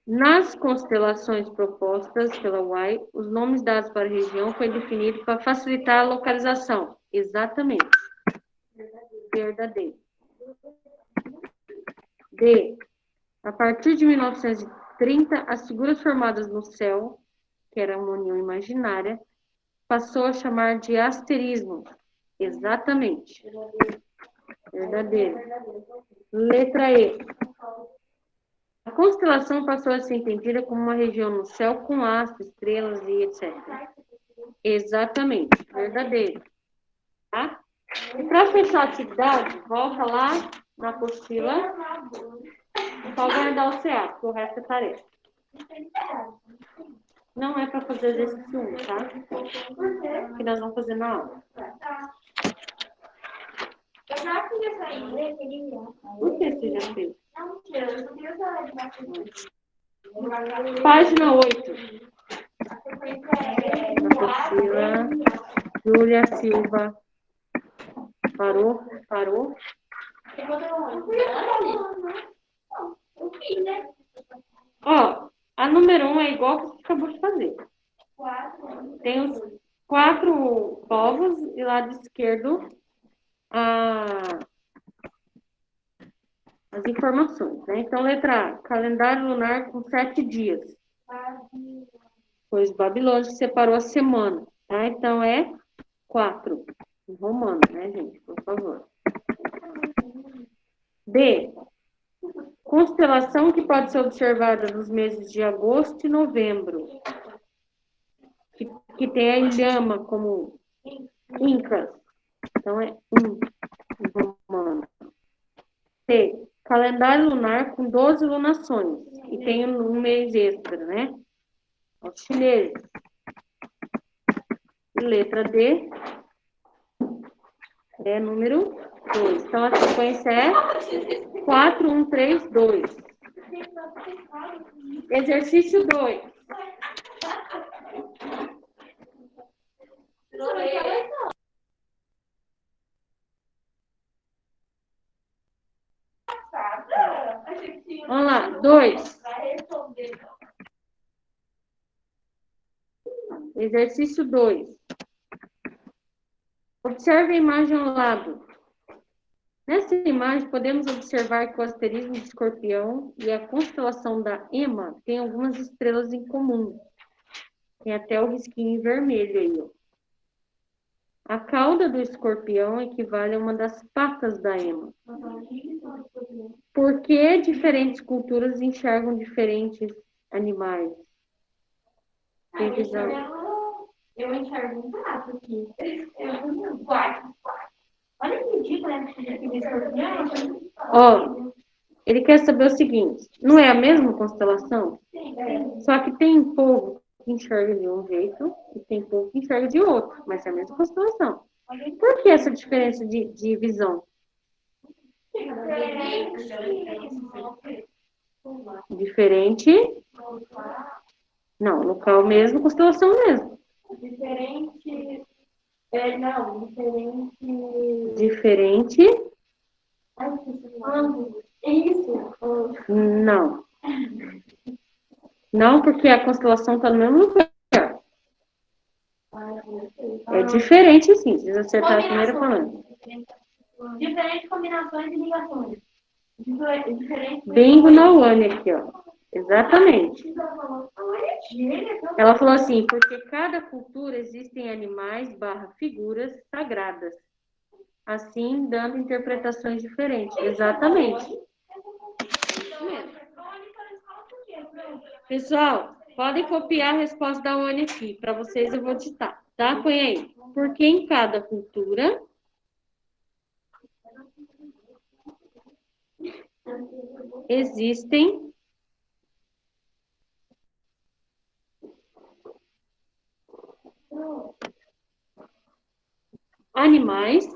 Nas constelações propostas pela UAI, os nomes dados para a região foi definido para facilitar a localização. Exatamente. Verdadeiro. D. A partir de 1930, as figuras formadas no céu, que era uma união imaginária, passou a chamar de asterismo. Exatamente. Verdadeiro. Letra E. A constelação passou a ser entendida como uma região no céu com astros, estrelas e etc. Exatamente. Verdadeiro. Tá? E para fechar a atividade, volta lá na apostila. Só guardar o CA, porque o resto é tarefa. Não é para fazer exercício 1, tá? Que nós vamos fazer na aula. Eu já fiz essa aí, queria. Por que você já fez? Não, eu não queria usar de Página 8. Apostila. Júlia Silva. Parou? Ó, a número 1 é igual que você acabou de fazer. Tem 4 povos e lado esquerdo as informações, né? Então, letra A, calendário lunar com 7 dias. Pois Babilônia separou a semana, tá? Então, é 4. Em romano, né, gente? Por favor. B, constelação que pode ser observada nos meses de agosto e novembro. Que tem a Ilhama como Incas. Então, é 1 em romano. C, calendário lunar com 12 lunações. E tem um mês extra, né? Os chineses. E letra D é número 2. Então, a sequência é 4, 1, 3, 2. Exercício 2. Vamos lá, 2. Exercício 2. Observe a imagem ao lado. Nessa imagem, podemos observar que o asterismo de Escorpião e a constelação da Ema têm algumas estrelas em comum. Tem até o risquinho vermelho aí, ó. A cauda do escorpião equivale a uma das patas da ema. Por que diferentes culturas enxergam diferentes animais? Tem visão? Eu enxergo um pato aqui. Quatro. Olha que ridículo, né? Ó, ele quer saber o seguinte, não é a mesma constelação? Sim. Só que tem povo que enxerga de um jeito e tem povo que enxerga de outro, mas é a mesma constelação. Por que essa diferença de visão? Diferente? Não, local mesmo, constelação mesmo. Diferente. Não, diferente. Diferente? Isso. Não. Não, porque a constelação está no mesmo lugar. É diferente, sim. Se você acertar a primeira falando. Diferentes combinações e ligações. Bingo na One aqui, ó. Exatamente. Ela falou assim, porque cada cultura existem animais / figuras sagradas. Assim, dando interpretações diferentes. Exatamente. Isso mesmo. Pessoal, podem copiar a resposta da One aqui. Para vocês eu vou digitar, tá? Põe aí. Porque em cada cultura existem animais,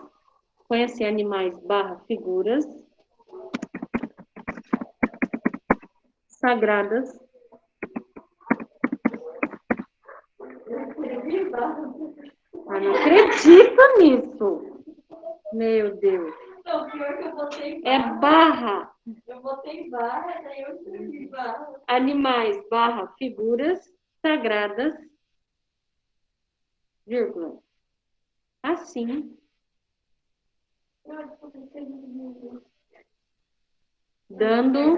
põe assim, animais / figuras sagradas. Ah, não acredito nisso. Meu Deus. Não, pior que eu botei É barra. Eu botei barra, daí eu escrevi barra. Animais / figuras sagradas, vírgula. Assim, dando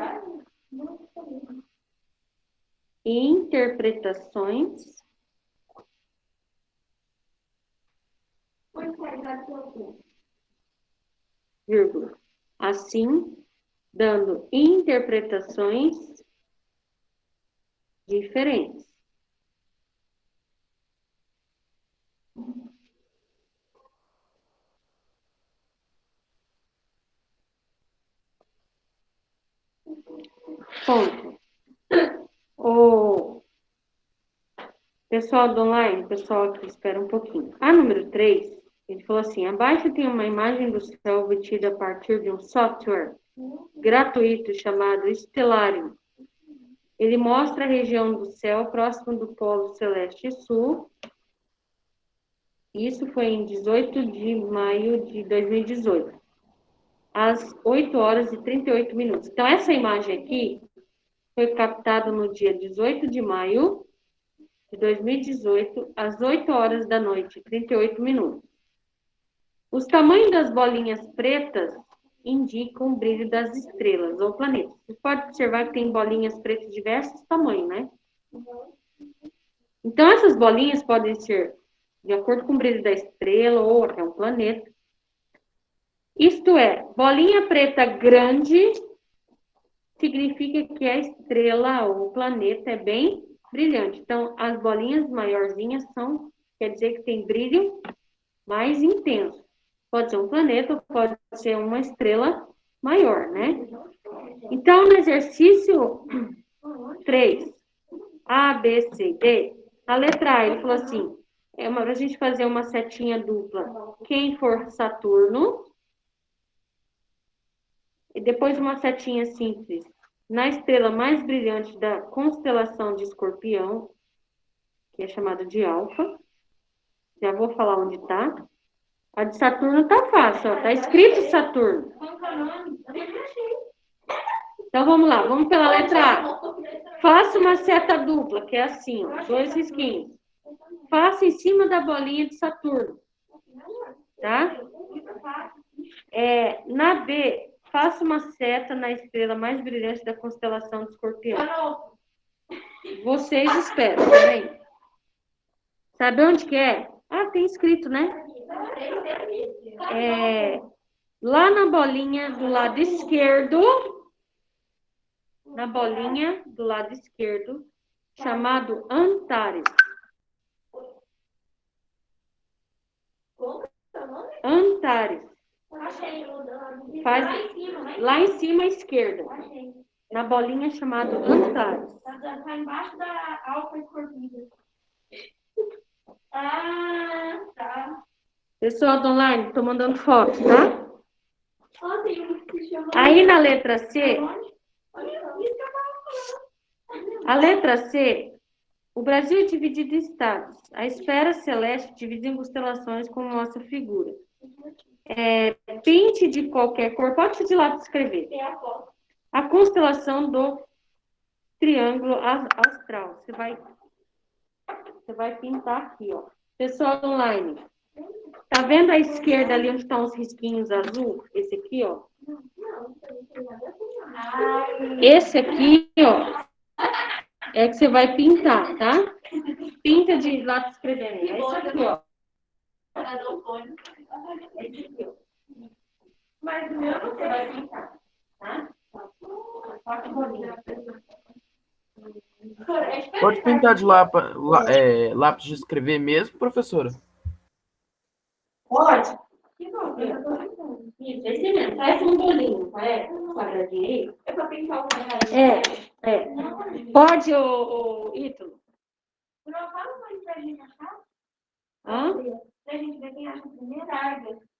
interpretações vírgula. Assim, dando interpretações diferentes. Ponto. O pessoal do online, pessoal que espera um pouquinho. A número 3, ele falou assim, abaixo tem uma imagem do céu obtida a partir de um software gratuito chamado Stellarium. Ele mostra a região do céu próximo do Polo Celeste Sul. Isso foi em 18 de maio de 2018, às 8 horas e 38 minutos. Então, essa imagem aqui foi captada no dia 18 de maio de 2018, às 8 horas da noite, 38 minutos. Os tamanhos das bolinhas pretas indicam o brilho das estrelas ou planetas. Você pode observar que tem bolinhas pretas de diversos tamanhos, né? Então, essas bolinhas podem ser de acordo com o brilho da estrela ou até um planeta. Isto é, bolinha preta grande significa que a estrela ou o planeta é bem brilhante. Então, as bolinhas maiorzinhas quer dizer que tem brilho mais intenso. Pode ser um planeta, pode ser uma estrela maior, né? Então, no exercício 3, A, B, C, D, a letra A, ele falou assim, para a gente fazer uma setinha dupla. Quem for Saturno, e depois uma setinha simples na estrela mais brilhante da constelação de Escorpião, que é chamada de Alfa. Já vou falar onde está. A de Saturno tá fácil, ó. Tá escrito Saturno. Então vamos lá, vamos pela letra A. Faça uma seta dupla, que é assim, ó, 2 risquinhos. Faça em cima da bolinha de Saturno. Tá? Na B, faça uma seta na estrela mais brilhante da constelação de Escorpião. Vocês esperam, também. Sabe onde que é? Ah, tem escrito, né? Lá na bolinha do lado esquerdo, chamado Antares. Antares. Faz lá em cima à esquerda. Na bolinha chamada Antares. Tá embaixo da Alfa Escorpião. Ah, tá. Pessoal do online, tô mandando foto, tá? Aí na letra C, o Brasil é dividido em estados. A esfera celeste divide em constelações como nossa figura. Pinte de qualquer cor, pode ser de lápis escrever. A constelação do Triângulo Austral. Você vai pintar aqui, ó. Pessoal online, tá vendo à esquerda ali onde estão os risquinhos azul? Esse aqui, ó. Esse aqui, ó, é que você vai pintar, tá? Pinta de lápis escrevendo. É isso aqui, ó. Esse aqui, ó. Mas o meu você vai pintar, tá? Pode pintar de lápis de escrever mesmo, professora? Pode. Isso, esse mesmo. Faz um bolinho, quadradinho aí. É pra pintar o quadradinho. Pode, ô Ítalo? Não, fala mais pra gente achar. Hã? Pra gente ver quem acha primeiro.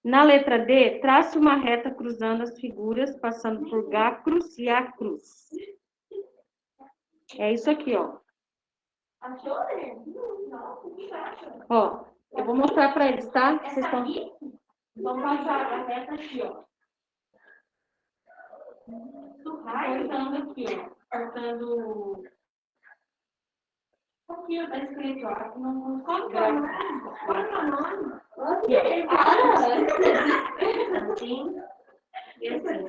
Na letra D, trace uma reta cruzando as figuras, passando por Gacruz e Acruz. É isso aqui, ó. Achou, né? Não, não acha. Ó, eu vou mostrar para eles, tá? Vocês Essa estão... aqui? Vão passar a reta aqui, ó. Cortando aqui, ó. Cortando... Aqui, ó, tá escrito, ó. Não Qual que é o nome? Qual que é o nome? Aqui, ó. Assim. E assim.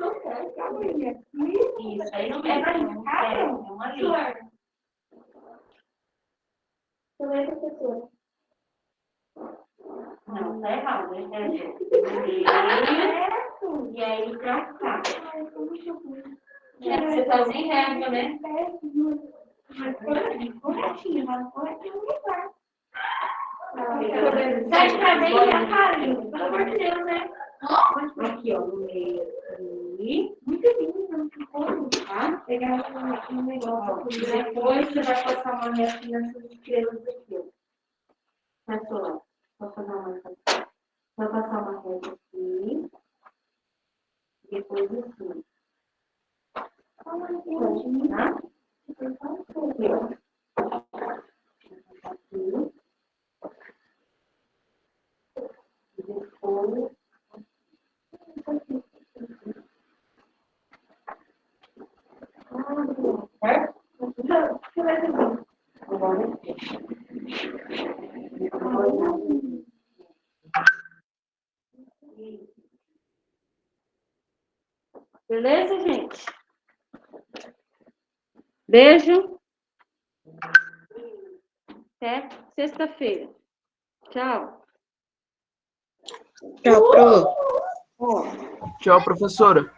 Isso, aí não É pra riscar? é uma linha. Também, professora. Não, tá errado, né? E aí pra cá. Você tá sem régua, né? Corretinho, mas corretinho não tá. Sai de cá, vem cá, Karen. Pelo amor de Deus, né? Aqui, ó, no meio aqui. Muito lindo, não ficou? Tá? Pegar um negócio. Depois você vai passar uma retinha nessas estrelas aqui, ó. Passou lá. Vou fazer uma reta. Vai passar uma reta aqui. Depois aqui. Tá? Aqui, ó. Aqui. Depois. Certo? Você vai ver. Agora aqui. Beleza, gente? Beijo. Até sexta-feira. Tchau. Tchau, pro. Ó. Tchau, professora.